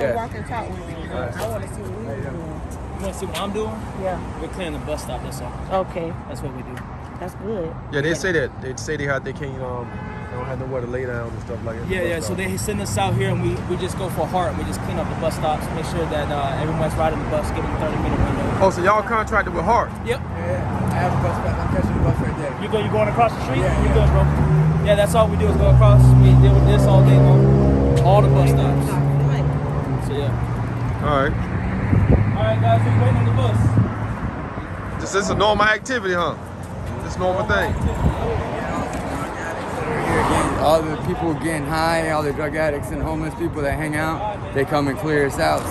Yeah. Walk and talk with me. I want to see what you're doing. You want to see what I'm doing? Yeah. We're clearing the bus stop, that's all. Okay. That's what we do. That's good. Yeah, they say that. They say they can't, they don't have nowhere to lay down and stuff like that. Yeah. So they send us out here and we just go for heart. We just clean up the bus stops, make sure that everyone's riding the bus, give them a 30-minute window. Oh, so y'all contracted with Heart? Yep. Yeah, I have a bus back. I'm catching the bus right there. You going across the street? Yeah, You yeah. good, bro? Yeah, that's all we do is go across. We deal with this all day long. All the bus stops. So yeah. All right. All right, guys, we're waiting on the bus. This is a normal activity, huh? This normal thing. All the people getting high, all the drug addicts and homeless people that hang out, they come and clear us out.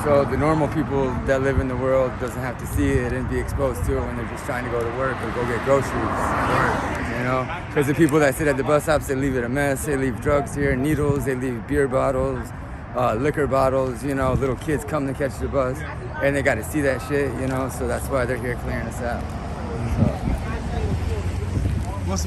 So the normal people that live in the world doesn't have to see it and be exposed to it when they're just trying to go to work or go get groceries. You know, because the people that sit at the bus stops, they leave it a mess. They leave drugs here, needles. They leave beer bottles, liquor bottles. You know, little kids come to catch the bus, and they got to see that shit. You know, so that's why they're here clearing us out.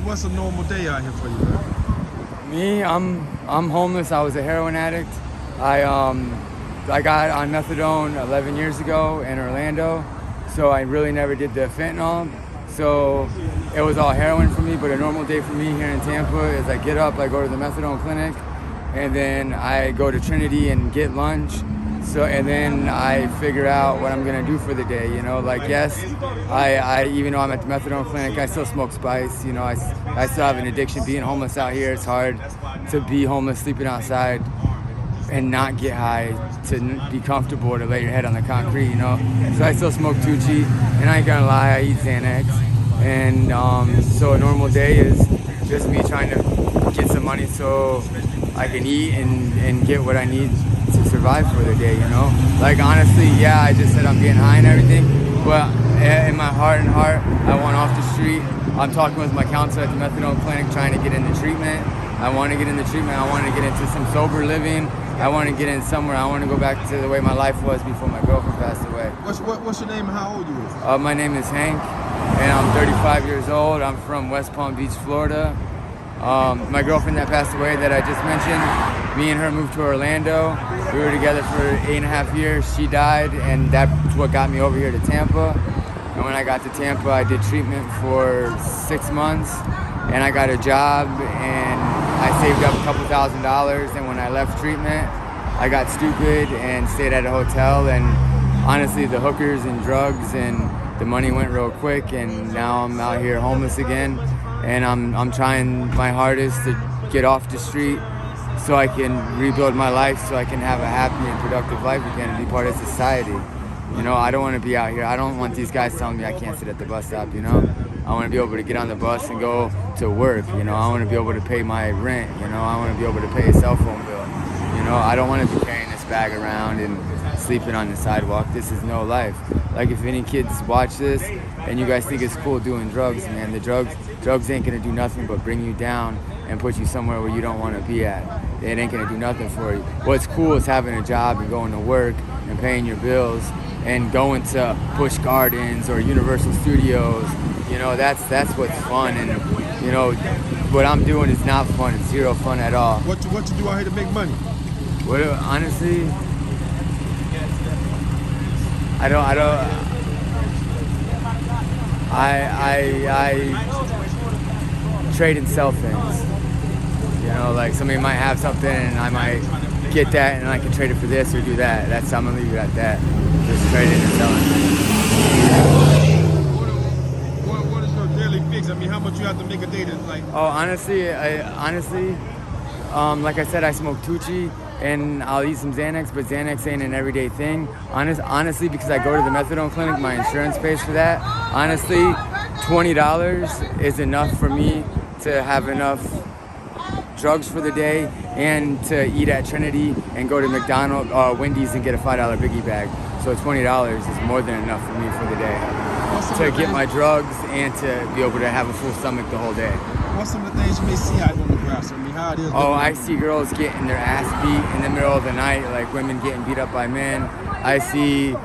What's a normal day out here for you, man? Me, I'm homeless. I was a heroin addict. I got on methadone 11 years ago in Orlando, so I really never did the fentanyl. So it was all heroin for me, but a normal day for me here in Tampa is I get up, I go to the methadone clinic, and then I go to Trinity and get lunch. So, and then I figure out what I'm gonna do for the day, you know, like, yes, I even though I'm at the methadone clinic, I still smoke spice, you know, I still have an addiction. Being homeless out here, it's hard to be homeless, sleeping outside and not get high, to be comfortable, or to lay your head on the concrete, you know. So I still smoke Tucci, and I ain't gonna lie, I eat Xanax. And so a normal day is just me trying to get some money so I can eat and get what I need to survive for the day, you know? Like, honestly, yeah, I just said I'm getting high and everything, but in my heart and heart, I want off the street. I'm talking with my counselor at the methadone clinic, trying to get into treatment. I want to get into treatment. I want to get into some sober living. I want to get in somewhere. I want to go back to the way my life was before my girlfriend passed away. What's your name and how old you is? My name is Hank, and I'm 35 years old. I'm from West Palm Beach, Florida. My girlfriend that passed away that I just mentioned, me and her moved to Orlando. We were together for 8.5 years. She died, and that's what got me over here to Tampa. And when I got to Tampa, I did treatment for 6 months, and I got a job, and I saved up a couple $1,000s. And when I left treatment, I got stupid and stayed at a hotel. And honestly, the hookers and drugs and the money went real quick, and now I'm out here homeless again. And I'm trying my hardest to get off the street so I can rebuild my life, so I can have a happy and productive life again and be part of society. You know, I don't want to be out here. I don't want these guys telling me I can't sit at the bus stop, you know? I want to be able to get on the bus and go to work, you know? I want to be able to pay my rent, you know? I want to be able to pay a cell phone bill, you know? I don't want to be carrying this bag around and sleeping on the sidewalk. This is no life. Like, if any kids watch this and you guys think it's cool doing drugs, man, the drugs ain't gonna do nothing but bring you down and put you somewhere where you don't want to be at. It ain't gonna do nothing for you. What's cool is having a job and going to work and paying your bills and going to Busch Gardens or Universal Studios. You know, that's what's fun. And you know, what I'm doing is not fun. It's zero fun at all. What you do out here to make money? Well, honestly, I trade and sell things. You know, like somebody might have something and I might get that and I can trade it for this or do that. I'm gonna leave it at that. Just trading and selling. What is your daily fix? I mean, how much you have to make a day to, like? Oh, honestly, like I said, I smoke Tucci and I'll eat some Xanax, but Xanax ain't an everyday thing. Honestly, because I go to the methadone clinic, my insurance pays for that. Honestly, $20 is enough for me to have enough drugs for the day and to eat at Trinity and go to McDonald's, Wendy's and get a $5 biggie bag. So $20 is more than enough for me for the day to get my drugs and to be able to have a full stomach the whole day. What's some of the things you may see out on the grass? I mean, how it is? Oh, I see girls getting their ass beat in the middle of the night, like women getting beat up by men. I see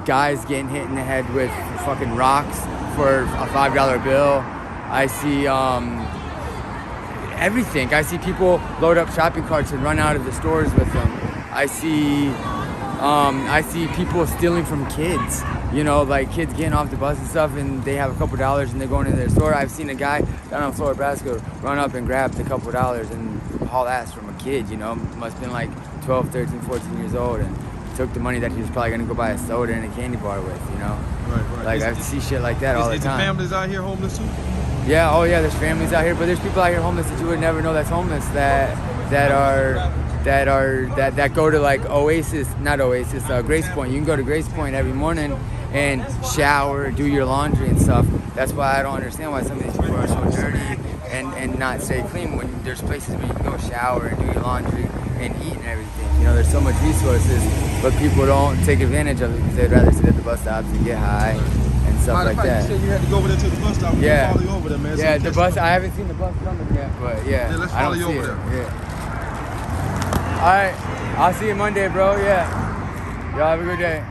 guys getting hit in the head with fucking rocks for a $5 bill. I see everything. I see people load up shopping carts and run out of the stores with them. I see people stealing from kids. You know, like kids getting off the bus and stuff, and they have a couple dollars and they're going into their store. I've seen a guy down on Florida, Nebraska, run up and grab a couple dollars and haul ass from a kid. You know, must have been like 12, 13, 14 years old, and took the money that he was probably gonna go buy a soda and a candy bar with. You know, Right. like I see shit like that all the Is time. the families out here homeless too? Yeah, oh yeah, there's families out here, but there's people out here homeless that you would never know that's homeless that go to like Grace Point. You can go to Grace Point every morning and shower, do your laundry and stuff. That's why I don't understand why some of these people are so dirty and not stay clean when there's places where you can go shower and do your laundry and eat and everything. You know, there's so much resources, but people don't take advantage of it because they'd rather sit at the bus stops and get high and stuff like that. You said you had to go over there to the bus stop. Yeah. We'll follow you over there, man. Yeah, the bus, I haven't seen the bus coming yet, but yeah. Yeah, let's I follow don't you see over it. there. Yeah. All right, I'll see you Monday, bro. Yeah. Y'all have a good day.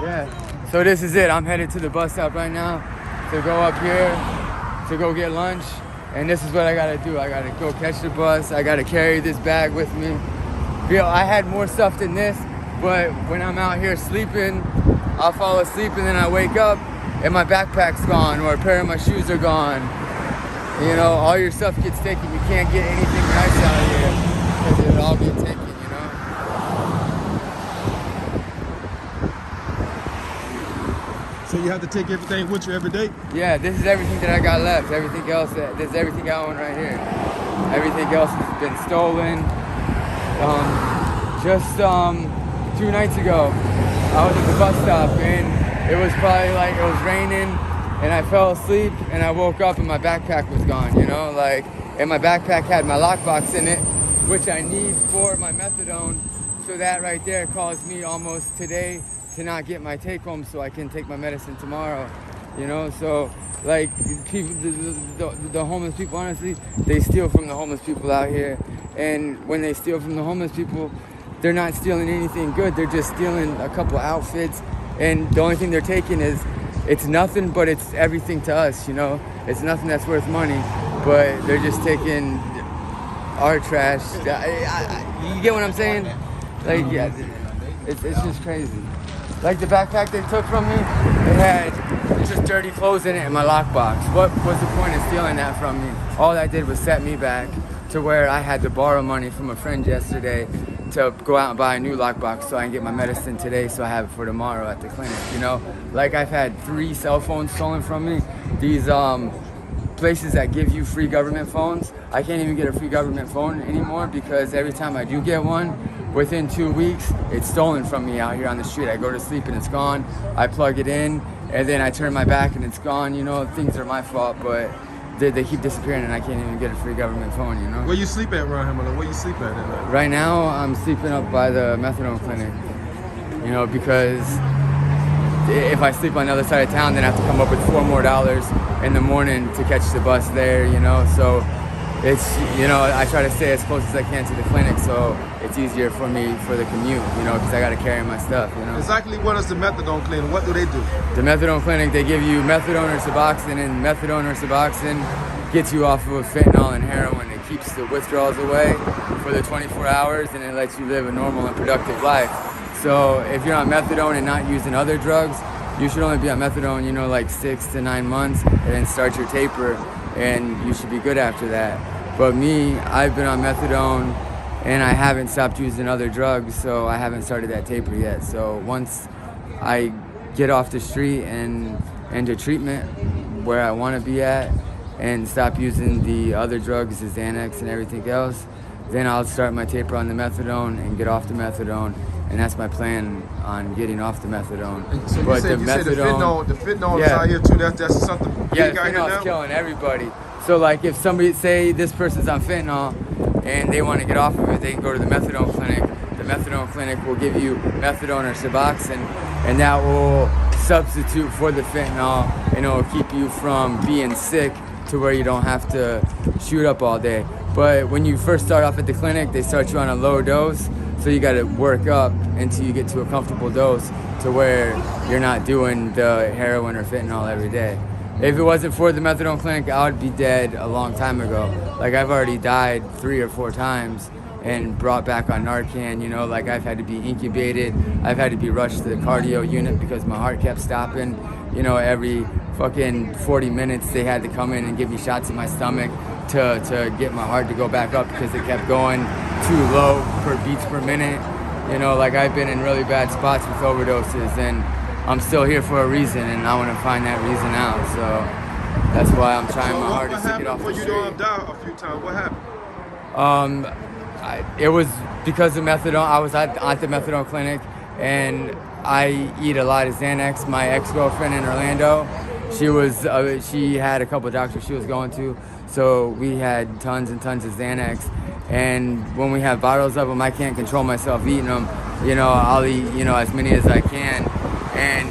Yeah. So this is it. I'm headed to the bus stop right now to go up here to go get lunch. And this is what I gotta do. I gotta go catch the bus. I gotta carry this bag with me. I had more stuff than this, but when I'm out here sleeping, I'll fall asleep and then I wake up and my backpack's gone or a pair of my shoes are gone. You know, all your stuff gets taken. You can't get anything nice out of here because it'll all get taken, you know? So you have to take everything with you every day? Yeah, this is everything that I got left. Everything else, this is everything I own right here. Everything else has been stolen. Just 2 nights ago, I was at the bus stop and it was probably like, it was raining and I fell asleep and I woke up and my backpack was gone, you know? Like, and my backpack had my lockbox in it, which I need for my methadone. So that right there caused me almost today to not get my take home so I can take my medicine tomorrow, you know? So like people, the homeless people, honestly, they steal from the homeless people out here. And when they steal from the homeless people, they're not stealing anything good. They're just stealing a couple outfits. And the only thing they're taking is, it's nothing, but it's everything to us, you know? It's nothing that's worth money, but they're just taking our trash. You get what I'm saying? Like, yeah, it's just crazy. Like the backpack they took from me, it had just dirty clothes in it and my lockbox. What was the point of stealing that from me? All that did was set me back to where I had to borrow money from a friend yesterday to go out and buy a new lockbox so I can get my medicine today so I have it for tomorrow at the clinic, you know? Like I've had 3 cell phones stolen from me. These places that give you free government phones, I can't even get a free government phone anymore because every time I do get one, within 2 weeks, it's stolen from me out here on the street. I go to sleep and it's gone. I plug it in and then I turn my back and it's gone. You know, things are my fault, but they keep disappearing and I can't even get a free government phone, you know? Where you sleep at, Ron Hamilton? Where you sleep at? Right now, I'm sleeping up by the Methadone clinic, you know, because if I sleep on the other side of town, then I have to come up with $4 more in the morning to catch the bus there, you know? So it's, you know, I try to stay as close as I can to the clinic so it's easier for me for the commute, you know, because I got to carry my stuff, you know. Exactly what is the Methadone clinic? What do they do? The Methadone clinic, they give you methadone or Suboxone, and methadone or Suboxone gets you off of fentanyl and heroin. It keeps the withdrawals away for the 24 hours and it lets you live a normal and productive life. So if you're on methadone and not using other drugs, you should only be on methadone, you know, like 6 to 9 months and then start your taper and you should be good after that. But me, I've been on methadone and I haven't stopped using other drugs, so I haven't started that taper yet. So once I get off the street and into treatment where I want to be at and stop using the other drugs, the Xanax and everything else, then I'll start my taper on the methadone and get off the methadone. And that's my plan on getting off the methadone. So but you said the fentanyl is out here too. That's something yeah, big out here fentanyl's now? killing everybody. So like if somebody, say this person's on fentanyl and they want to get off of it, they can go to the methadone clinic. The methadone clinic will give you methadone or Suboxone and that will substitute for the fentanyl and it will keep you from being sick to where you don't have to shoot up all day. But when you first start off at the clinic, they start you on a low dose. So you got to work up until you get to a comfortable dose to where you're not doing the heroin or fentanyl every day. If it wasn't for the methadone clinic, I would be dead a long time ago. Like I've already died 3 or 4 times and brought back on Narcan. You know, like I've had to be incubated. I've had to be rushed to the cardio unit because my heart kept stopping. You know, every fucking 40 minutes they had to come in and give me shots in my stomach to get my heart to go back up because it kept going too low per beats per minute. You know, like I've been in really bad spots with overdoses, and I'm still here for a reason, and I want to find that reason out. So that's why I'm trying my hardest to get off the street. You died a few times. What happened? It was because of methadone. I was at the methadone clinic, and I eat a lot of Xanax. My ex-girlfriend in Orlando, she had a couple of doctors she was going to, so we had tons and tons of Xanax. And when we have bottles of them, I can't control myself eating them. You know, I'll eat, you know, as many as I can. And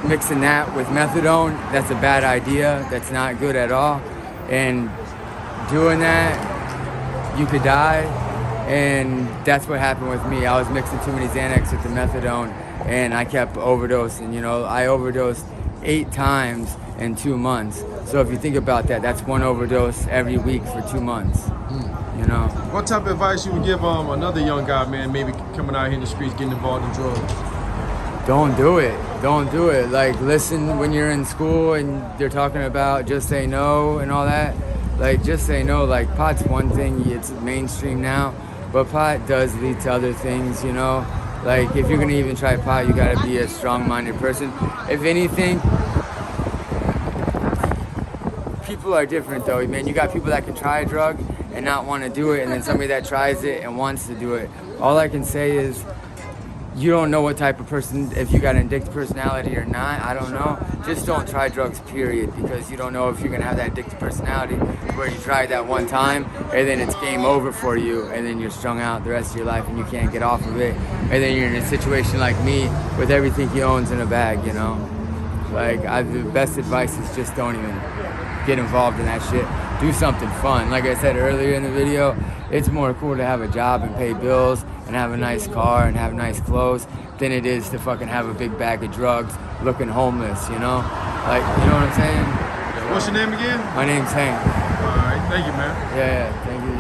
mixing that with methadone, that's a bad idea. That's not good at all. And doing that, you could die. And that's what happened with me. I was mixing too many Xanax with the methadone, and I kept overdosing. You know, I overdosed 8 times in 2 months. So if you think about that, that's 1 overdose every week for 2 months. You know. What type of advice you would give another young guy, man, maybe coming out here in the streets, getting involved in drugs? Don't do it. Don't do it. Like, listen when you're in school and they're talking about just say no and all that. Like, just say no. Like, pot's one thing. It's mainstream now. But pot does lead to other things, you know. Like, if you're going to even try pot, you got to be a strong-minded person. If anything, people are different, though, man. You got people that can try a drug and not want to do it, and then somebody that tries it and wants to do it. All I can say is you don't know what type of person, if you got an addictive personality or not, I don't know. Just don't try drugs, period, because you don't know if you're going to have that addictive personality where you tried that one time and then it's game over for you, and then you're strung out the rest of your life and you can't get off of it. And then you're in a situation like me with everything he owns in a bag, you know? Like, the best advice is just don't even get involved in that shit. Do something fun. Like I said earlier in the video, it's more cool to have a job and pay bills and have a nice car and have nice clothes than it is to fucking have a big bag of drugs looking homeless, you know? Like, you know what I'm saying? What's your name again? My name's Hank. All right, thank you, man. Yeah, thank you.